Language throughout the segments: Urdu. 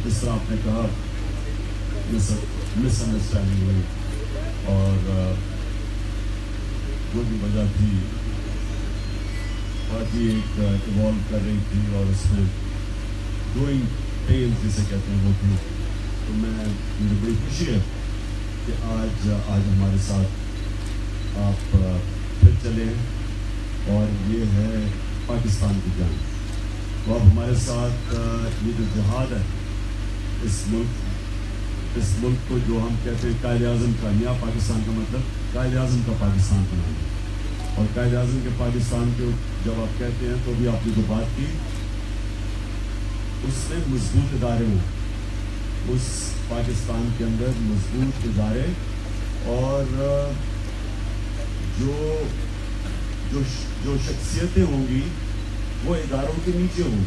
جس طرح آپ نے کہا مس انڈرسٹینڈنگ ہوئی اور وہ بھی وجہ تھی پارٹی ایک ایوالو کر رہی تھی اور اس میں گروئنگ پینز جسے کہتے ہیں وہ تھی. تو مجھے بڑی خوشی ہے کہ آج ہمارے ساتھ آپ پھر چلے ہیں اور یہ ہے پاکستان کی جان. تو اب ہمارے ساتھ یہ جو جہاد ہے اس ملک کو جو ہم کہتے ہیں قائد اعظم کا نیا پاکستان کا مطلب قائد اعظم کا پاکستان بنانا. اور قائد اعظم کے پاکستان کے جب آپ کہتے ہیں تو بھی آپ نے جو بات کی اس میں مضبوط ادارے ہوں, اس پاکستان کے اندر مضبوط ادارے اور جو شخصیتیں ہوں گی وہ اداروں کے نیچے ہوں گی,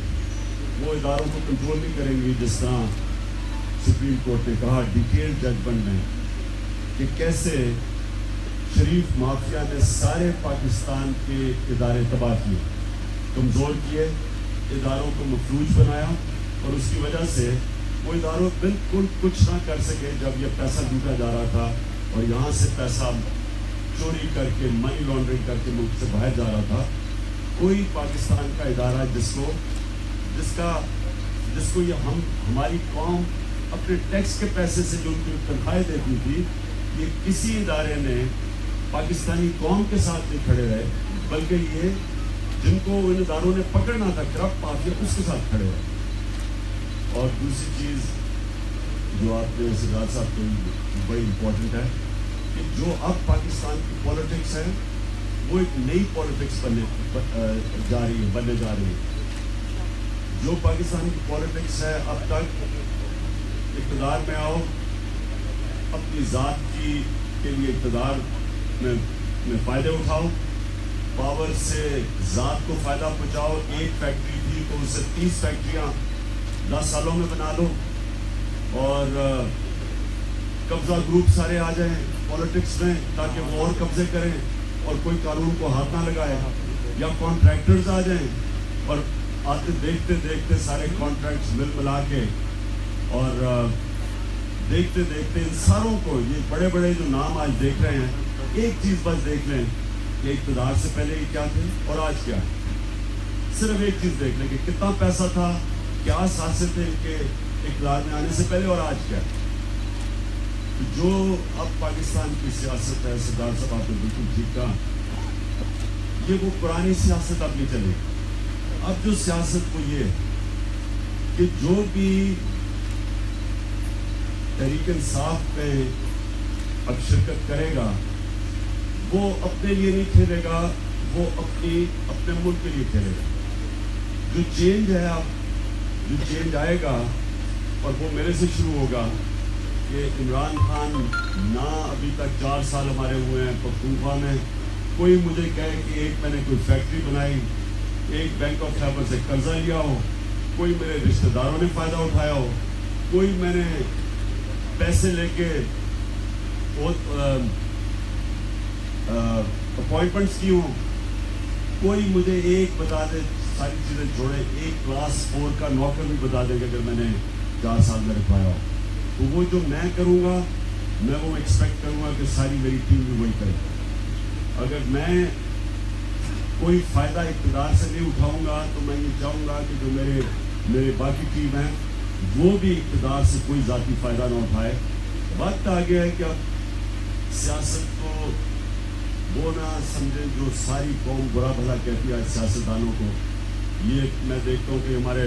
وہ اداروں کو کنٹرول نہیں کریں گی. جس طرح سپریم کورٹ نے کہا ڈیٹیل ججمنٹ میں کہ کیسے شریف مافیا نے سارے پاکستان کے ادارے تباہ کیے, کمزور کیے, اداروں کو مفلوج بنایا اور اس کی وجہ سے وہ اداروں بالکل کچھ نہ کر سکے. جب یہ پیسہ لوٹا جا رہا تھا اور یہاں سے پیسہ چوری کر کے منی لانڈرنگ کر کے ملک سے باہر جا رہا تھا, کوئی پاکستان کا ادارہ جس کو یہ ہماری قوم اپنے ٹیکس کے پیسے سے جو ان کی تنخواہیں دیتی تھی, یہ کسی ادارے نے پاکستانی قوم کے ساتھ نہیں کھڑے رہے, بلکہ یہ جن کو ان اداروں نے پکڑنا تھا کرپٹ مافیا اس کے ساتھ کھڑے رہے. اور دوسری چیز جو آپ نے سرار صاحب کو بڑی امپورٹنٹ ہے کہ جو اب پاکستان کی پالیٹکس ہے وہ ایک نئی پالیٹکس بننے جا رہی ہے. جو پاکستان کی پالیٹکس ہے اب تک اقتدار میں آؤ, اپنی ذات کے لیے اقتدار میں فائدے اٹھاؤ, پاور سے ذات کو فائدہ پہنچاؤ. ایک فیکٹری تھی تو اسے 30 فیکٹریاں 10 سالوں میں بنا لو اور قبضہ گروپ سارے آ جائیں پالیٹکس میں تاکہ وہ اور قبضے کریں اور کوئی قانون کو ہاتھ نہ لگائے, یا کانٹریکٹرز آ جائیں اور آتے دیکھتے دیکھتے سارے کانٹریکٹس ملا کے اور دیکھتے دیکھتے ان ساروں کو, یہ بڑے بڑے جو نام آج دیکھ رہے ہیں, ایک چیز بس دیکھ لیں کہ اقتدار سے پہلے یہ کیا تھے اور آج کیا ہے. صرف ایک چیز دیکھ لیں کہ کتنا پیسہ تھا, کیا سیاست تھے ان کے اقتدار میں آنے سے پہلے اور آج کیا. جو اب پاکستان کی سیاست ہے, سردار صاحب آپ نے بالکل ٹھیک کہا, یہ وہ پرانی سیاست اب نہیں چلے. اب جو سیاست وہ یہ کہ جو بھی تحریک انصاف پہ اب شرکت کرے گا وہ اپنے لیے نہیں کھیلے گا, وہ اپنے ملک کے لیے کھیلے گا. جو چینج ہے اب, جو چینج آئے گا اور وہ میرے سے شروع ہوگا کہ عمران خان نہ ابھی تک 4 سال ہمارے ہوئے ہیں پختونخوا میں, کوئی مجھے کہے کہ ایک میں نے کوئی فیکٹری بنائی, ایک بینک آف خیبر سے قرضہ لیا ہو, کوئی میرے رشتہ داروں نے فائدہ اٹھایا ہو, کوئی میں نے پیسے لے کے اپوائنٹمنٹس کی ہوں, کوئی مجھے ایک بتا دے, ساری چیزیں چھوڑے, ایک کلاس 4 کا نوکر بھی بتا دے کہ اگر میں نے 4 سال میں رکھوایا ہو, تو وہ جو میں کروں گا میں وہ ایکسپیکٹ کروں گا کہ ساری میری ٹیم بھی وہی کرے. اگر میں کوئی فائدہ اقتدار سے نہیں اٹھاؤں گا تو میں یہ چاہوں گا کہ جو میرے باقی ٹیم ہیں وہ بھی اقتدار سے کوئی ذاتی فائدہ نہ اٹھائے. وقت آ گیا ہے کہ اب سیاست کو وہ نہ سمجھیں جو ساری قوم برا بھلا کہتی ہے سیاستدانوں کو. یہ میں دیکھتا ہوں کہ ہمارے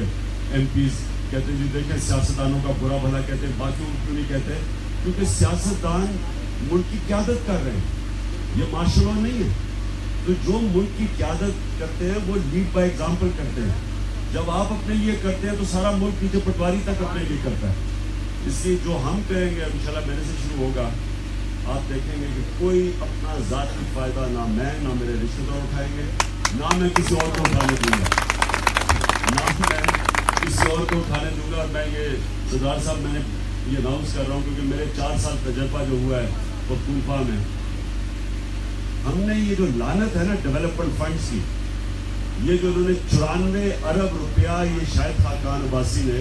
ایم پیز کہتے ہیں جی دیکھیں سیاستدانوں کا برا بھلا کہتے ہیں, باقی کیوں نہیں کہتے, کیونکہ سیاستدان ملک کی قیادت کر رہے ہیں, یہ مارشل لا نہیں ہے. تو جو ملک کی قیادت کرتے ہیں وہ لیڈ بائی ایگزامپل کرتے ہیں. جب آپ اپنے لیے کرتے ہیں تو سارا ملک نیچے پٹواری تک اپنے لیے کرتا ہے. اس لیے جو ہم کریں گے انشاءاللہ میرے سے شروع ہوگا, آپ دیکھیں گے کہ کوئی اپنا ذاتی فائدہ نہ میں نہ میرے رشتہ دار اٹھائیں گے, نہ میں کسی اور کو اٹھانے دوں گا, نہ میں کسی اور کو اٹھانے دوں گا. اور میں یہ سردار صاحب میں نے یہ اناؤنس کر رہا ہوں کیونکہ میرے 4 سال تجربہ جو ہوا ہے پختونخوا میں, ہم نے یہ جو لعنت ہے نا ڈیولپمنٹ فنڈس کی, یہ جو انہوں نے 94 ارب روپیہ یہ شاہد خاقان عباسی نے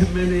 MNA